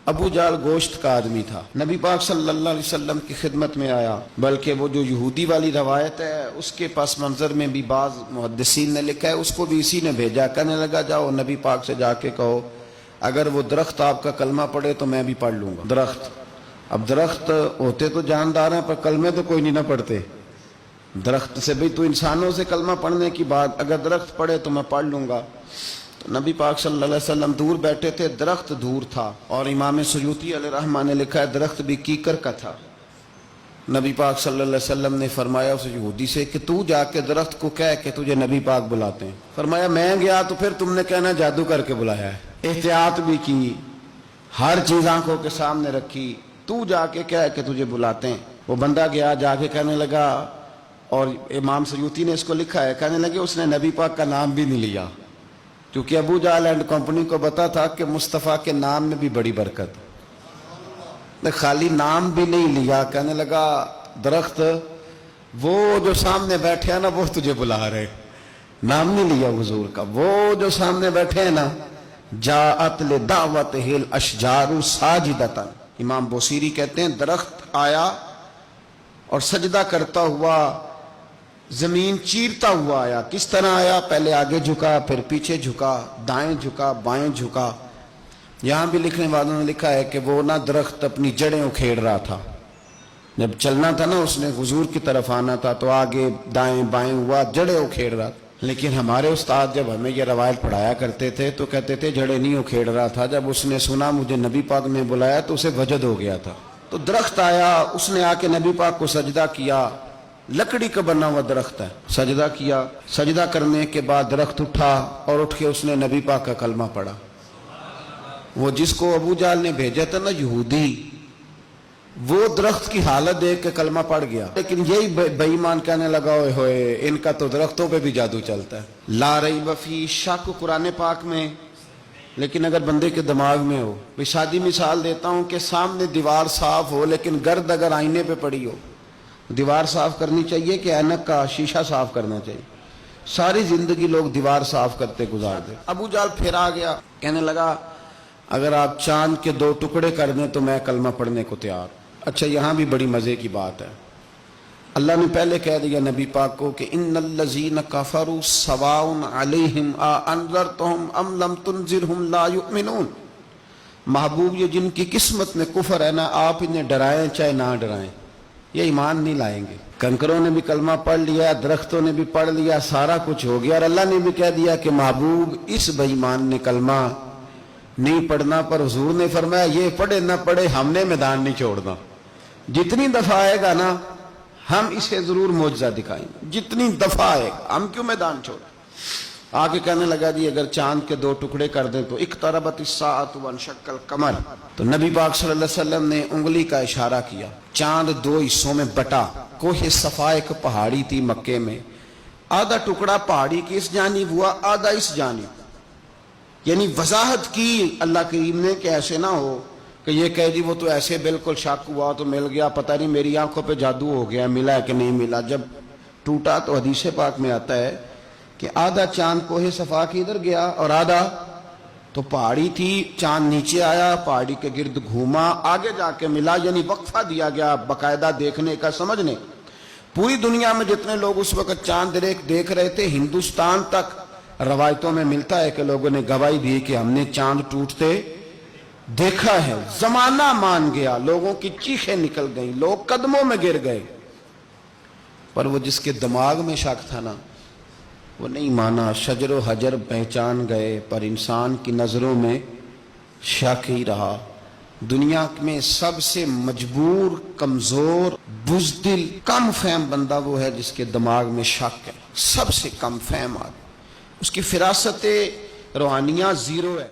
ابو جال گوشت کا آدمی تھا، نبی پاک صلی اللہ علیہ وسلم کی خدمت میں آیا، بلکہ وہ جو یہودی والی روایت ہے اس کے پس منظر میں بھی بعض محدثین نے لکھا ہے اس کو بھی اسی نے بھیجا، کہنے لگا جاؤ نبی پاک سے جا کے کہو اگر وہ درخت آپ کا کلمہ پڑھے تو میں بھی پڑھ لوں گا۔ درخت، اب درخت ہوتے تو جاندار ہیں پر کلمے تو کوئی نہیں نہ پڑھتے، درخت سے بھی تو انسانوں سے کلمہ پڑھنے کی بات، اگر درخت پڑھے تو میں پڑھ لوں گا۔ تو نبی پاک صلی اللہ علیہ وسلم دور بیٹھے تھے، درخت دور تھا، اور امام سیوطی علیہ رحمہ نے لکھا ہے درخت بھی کیکر کا تھا۔ نبی پاک صلی اللہ علیہ وسلم نے فرمایا اس یہودی سے کہ تو جا کے درخت کو کہہ کہ تجھے نبی پاک بلاتے ہیں۔ فرمایا میں گیا تو پھر تم نے کہنا جادو کر کے بلایا ہے، احتیاط بھی کی، ہر چیز آنکھوں کے سامنے رکھی، تو جا کے کہہ کہ تجھے بلاتے ہیں۔ وہ بندہ گیا، جا کے کہنے لگا، اور امام سیوطی نے اس کو لکھا ہے، کہنے لگے اس نے نبی پاک کا نام بھی نہیں لیا، کیونکہ ابو جہل اینڈ کمپنی کو پتا تھا کہ مصطفیٰ کے نام میں بھی بڑی برکت، خالی نام بھی نہیں لیا۔ کہنے لگا درخت وہ جو سامنے بیٹھے ہیں نا وہ تجھے بلا رہے، نام نہیں لیا حضور کا، وہ جو سامنے بیٹھے ہیں نا، جاءت لدعوتہ الاشجار ساجدۃ، امام بوصیری کہتے ہیں درخت آیا اور سجدہ کرتا ہوا، زمین چیرتا ہوا آیا۔ کس طرح آیا؟ پہلے آگے جھکا، پھر پیچھے جھکا، دائیں جھکا، بائیں جھکا۔ یہاں بھی لکھنے والوں نے لکھا ہے کہ وہ نہ درخت اپنی جڑیں اکھیڑ رہا تھا، جب چلنا تھا نا اس نے حضور کی طرف آنا تھا تو آگے دائیں بائیں ہوا، جڑیں اکھیڑ رہا تھا۔ لیکن ہمارے استاد جب ہمیں یہ روایت پڑھایا کرتے تھے تو کہتے تھے جڑیں نہیں اکھیڑ رہا تھا، جب اس نے سنا مجھے نبی پاک نے بلایا تو اسے وجد ہو گیا تھا۔ تو درخت آیا، اس نے آ کے نبی پاک کو سجدہ کیا، لکڑی کا بنا ہوا درخت ہے، سجدہ کیا، سجدہ کرنے کے بعد درخت اٹھا اور اٹھ کے اس نے نبی پاک کا کلمہ پڑھا۔ وہ جس کو ابو جہل نے بھیجا تھا نا یہودی، وہ درخت کی حالت دیکھ کے کلمہ پڑھ گیا، لیکن یہی بے ایمان کہنے لگا اوئے ہوئے ان کا تو درختوں پہ بھی جادو چلتا ہے۔ لا ریب فیہ، شک قرآن پاک میں، لیکن اگر بندے کے دماغ میں ہو، میں سادی مثال دیتا ہوں کہ سامنے دیوار صاف ہو لیکن گرد اگر آئینے پہ پڑی ہو، دیوار صاف کرنی چاہیے کہ اینک کا شیشہ صاف کرنا چاہیے؟ ساری زندگی لوگ دیوار صاف کرتے گزار دے۔ ابو جہل پھر آ گیا، کہنے لگا اگر آپ چاند کے 2 ٹکڑے کر دیں تو میں کلمہ پڑھنے کو تیار۔ اچھا یہاں بھی بڑی مزے کی بات ہے، اللہ نے پہلے کہہ دیا نبی پاک کو کہ ان الذین کفروا سواء علیہم اانذرتہم ام لم تنذرہم لا یؤمنون۔ محبوب یہ جن کی قسمت میں کفر ہے نا، آپ انہیں ڈرائیں چاہے نہ ڈرائیں، یہ ایمان نہیں لائیں گے۔ کنکروں نے بھی کلمہ پڑھ لیا، درختوں نے بھی پڑھ لیا، سارا کچھ ہو گیا، اور اللہ نے بھی کہہ دیا کہ محبوب اس بے ایمان نے کلمہ نہیں پڑھنا، پر حضور نے فرمایا یہ پڑھے نہ پڑھے ہم نے میدان نہیں چھوڑنا، جتنی دفعہ آئے گا نا ہم اسے ضرور معجزہ دکھائیں گے، جتنی دفعہ آئے گا ہم کیوں میدان چھوڑیں۔ آگے کہنے لگا جی اگر چاند کے 2 ٹکڑے کر دیں تو اقتربت الساعۃ وانشق القمر، تو نبی پاک صلی اللہ علیہ وسلم نے انگلی کا اشارہ کیا، چاند 2 حصوں میں بٹا۔ کوہ صفا ایک پہاڑی تھی مکے میں، آدھا ٹکڑا پہاڑی کی اس جانب ہوا، آدھا اس جانب، یعنی وضاحت کی اللہ کریم نے کہ ایسے نہ ہو کہ یہ کہہ دی وہ تو ایسے بالکل شک ہوا تو مل گیا، پتہ نہیں میری آنکھوں پہ جادو ہو گیا، ملا ہے کہ نہیں ملا۔ جب ٹوٹا تو حدیث پاک میں آتا ہے کہ آدھا چاند کوہ صفا کی ادھر گیا اور آدھا تو پہاڑی تھی، چاند نیچے آیا، پہاڑی کے گرد گھوما، آگے جا کے ملا، یعنی وقفہ دیا گیا باقاعدہ دیکھنے کا، سمجھنے۔ پوری دنیا میں جتنے لوگ اس وقت چاند دیکھ رہے تھے، ہندوستان تک روایتوں میں ملتا ہے کہ لوگوں نے گواہی دی کہ ہم نے چاند ٹوٹتے دیکھا ہے۔ زمانہ مان گیا، لوگوں کی چیخیں نکل گئیں، لوگ قدموں میں گر گئے، پر وہ جس کے دماغ میں شک تھا نا وہ نہیں مانا۔ شجر و حجر پہچان گئے پر انسان کی نظروں میں شک ہی رہا۔ دنیا میں سب سے مجبور، کمزور، بزدل، کم فہم بندہ وہ ہے جس کے دماغ میں شک ہے، سب سے کم فہم آدمی، اس کی فراست روحانیہ 0 ہے۔